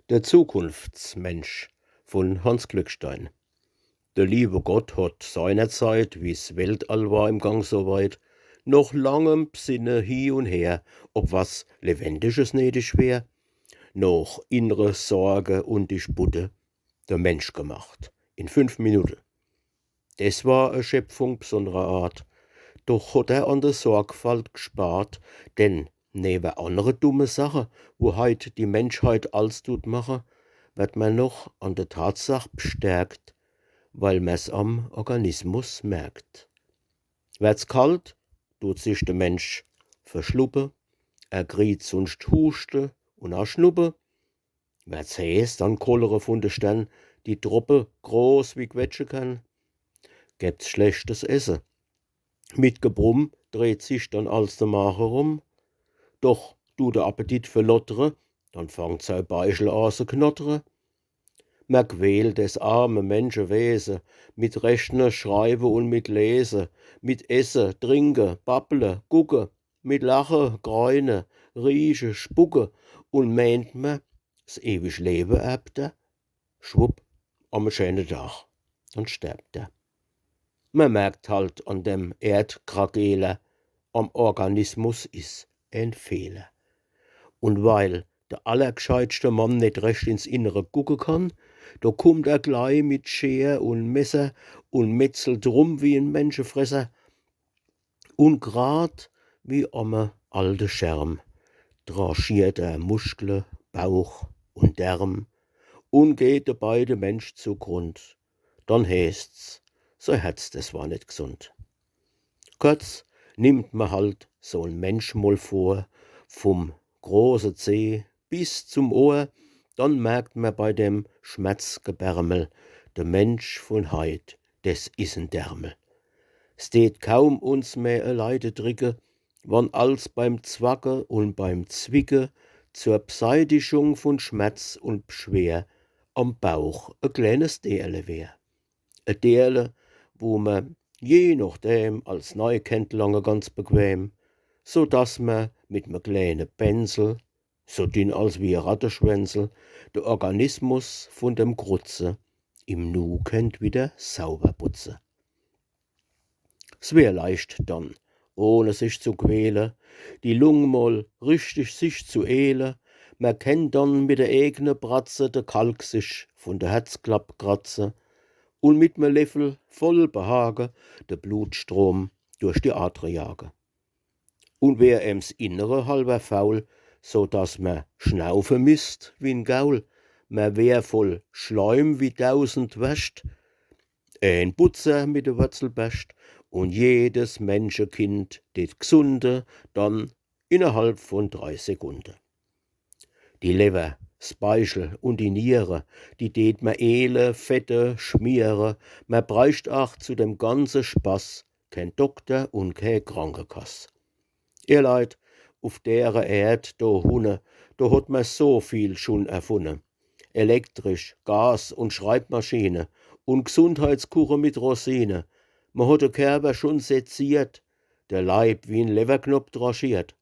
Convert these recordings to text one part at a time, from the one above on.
Der Zukunftsmensch von Hans Glückstein. Der liebe Gott hat seinerzeit, wie's Weltall war im Gang so weit, noch langem Bsinne hi und her, ob was Lebendiges nötig wär, noch innere Sorge und Disputte, der Mensch gemacht, in 5 Minuten. Das war a Schöpfung besonderer Art, doch hat er an der Sorgfalt gespart, denn neben andere dumme Sache, wo heut die Menschheit alls tut mache, wird man noch an der Tatsache bestärkt, weil man's am Organismus merkt. Wird's kalt, tut sich der Mensch verschluppe, er kriegt sonst Huste und a Schnuppe. Wird's heiß, dann kollere von de Stern, die Truppe groß wie quetschen kann. Gibt's schlechtes Essen. Mit Gebrumm dreht sich dann alles der Magen rum. Doch du der Appetit verlottere, dann fangt sein Beichel an zu knottere. Man quält des arme Menschenwesen mit Rechnen, Schreiben und mit Lesen, mit Essen, Trinken, Babbeln, Gucken, mit Lachen, Gräunen, Riechen, Spucken und meint man, das ewig Leben erbt er. Schwupp, am schönen Tag, dann stirbt er. Man merkt halt an dem Erdkrakele, am Organismus ist ein Fehler. Und weil der allergescheitste Mann nicht recht ins Innere gucken kann, da kommt er gleich mit Schere und Messer und metzelt rum wie ein Menschenfresser. Und grad wie am alte Scherm tranchiert er Muskeln, Bauch und Darm und geht dabei der Mensch zugrund. Dann heißt's, so Herz, das war nicht gesund. Kurz nimmt man halt so ein Mensch mal vor, vom großen Zeh bis zum Ohr, dann merkt man bei dem Schmerzgebärmel, der Mensch von heut, des is ein Därmel. Es tät kaum uns mehr Leide dricke, wann als beim Zwacke und beim Zwicke zur Beseitigung von Schmerz und Beschwer am Bauch a kleines Derle wär. A Derle, wo man je nachdem als neu kennt lange ganz bequem, so dass man mit m kleinen Pensel, so dünn als wie a Rattenschwänzel, der Organismus von dem Grutze im Nu kennt wieder sauber putze. Es wär leicht dann, ohne sich zu quälen, die Lung mal richtig sich zu ehle, man kennt dann mit der eigene Bratze de Kalk sich von der Herzklapp kratze und mit m Löffel voll Behagen de Blutstrom durch die Adre jage. Und wär ems Innere halber faul, so dass man schnaufen misst wie n Gaul, man wär voll Schleim wie 1000 Wäscht, ein Putzer mit der Wurzelbest und jedes Menschenkind det gesunde dann innerhalb von 3 Sekunden. Die Leber, Speichel und die Niere, die tät man ehle, fette, schmiere, man bräucht ach zu dem ganzen Spaß kein Doktor und kein Krankenkass. Ihr Leid, auf dere Erd, do Hunne, do hat man so viel schon erfunden. Elektrisch, Gas und Schreibmaschine und Gesundheitskuche mit Rosine. Man hat den Körper schon seziert, der Leib wie ein Leverknopf draschiert.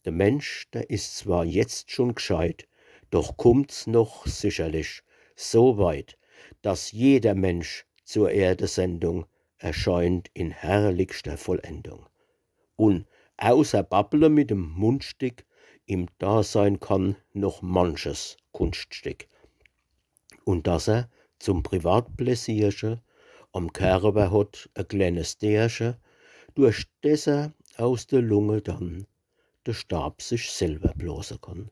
Der Mensch, der ist zwar jetzt schon gescheit, doch kommt's noch sicherlich so weit, dass jeder Mensch zur Erdesendung erscheint in herrlichster Vollendung. Und außer Babbeln mit dem Mundstück im Dasein kann noch manches Kunststück. Und dass er zum Privatpläsierchen am Körper hat a kleines Därchen, durch das er aus der Lunge dann der Stab sich selber blosen kann.